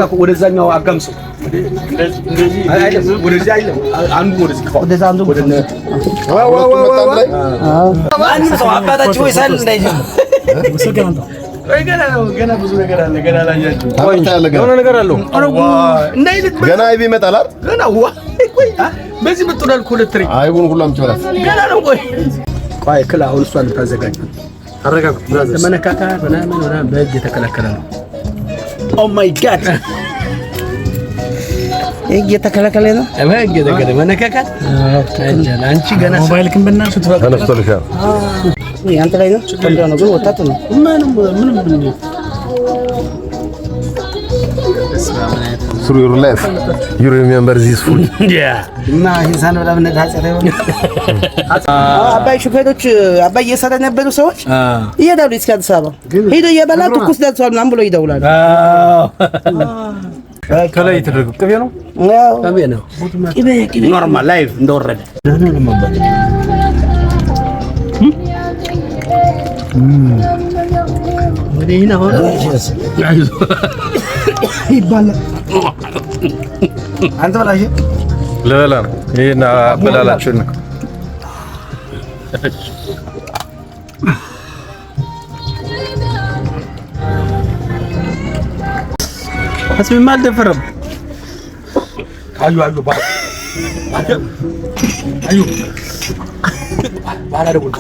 በቃ ወደዛኛው አጋምሱ እንደዚህ አይደለም ወደዚህ አይደለም አንዱ ወደዚህ ወደዛ አንዱ ማንም ሰው አባታችሁ ይሳል እንዳይጀምር ገና ብዙ ነገር አለ ገና ላያችሁ የሆነ ነገር አለው እንዳይልት ገና አይብ ይመጣል አይደል ገና ወይ በዚህ መጥቷል ኮለትሪ አይቡን ሁሉም ይችላል ገና ነው ቆይ ክላ አሁን እሷን ታዘጋጅ አረጋጉ ብራዘር ተመነካካ ምናምን በእጅ የተከለከለ ነው ኦ ማይ ጋድ እጅ የተከለከለ ነው እጅ የተከለከለ መነካካት አንቺ ገና ሞባይል ክንበና ስትፈቀድ ተነስተልሻል ያንተ ላይ ነው እንደው ነው ግን ወጣት ነው ምንም through your life you remember this food እና ኢንሳን ወላ ምን ታጸረ አባይ ሹፌሮች አባይ የሰራ ነበሩ ሰዎች ይሄዳሉ እስከ አዲስ አበባ ሄደው የበላ ትኩስ ደርሷል ምናምን ብሎ ይደውላሉ ከላይ የተደረገው ቅቤ ነው ቅቤ ነው ቅቤ ኖርማል ላይቭ እንደወረደ ወዲና ሆነ ይባላል አንተ ወላሂ ለላ ይሄና በላላችሁ ነው አስሚ ማልደፈረም አዩ ባላ ደውል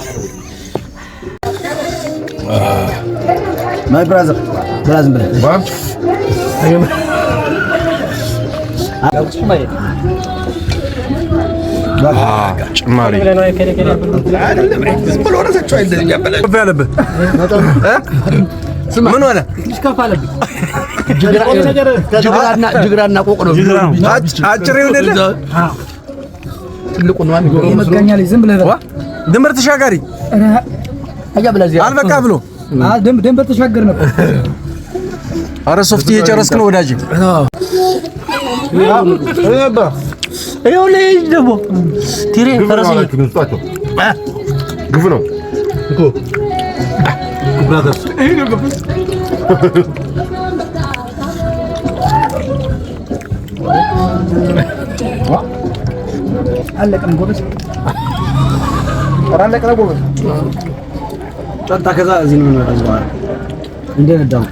ማይ ብራዘር ብራዘር ጭማሪ ዝም ብሎ ረሳቸው አይደለም ያበላል ያለበት ምን ሆነ ይስከፋለብኝ ጅግራና ቆቅ ነው አጭር ይሁንልህ ትልቁ ነው አንዱ መገኛ ላይ ዝም ብለህ ድንበር ተሻጋሪ አልበቃ ብሎ ድንበር ተሻገር ነው አረ ሶፍት እየጨረስክ ነው ወዳጅ ይኸው ልጅ ደግሞ ቲሬ ፈረሰኝ ግፍ ነው እኮ ብራዘርስ አለቀም ጎበዝ አለቀም ጎበዝ ጠጣ ከዛ እዚህ ነው ማለት ነው እንደ ነዳው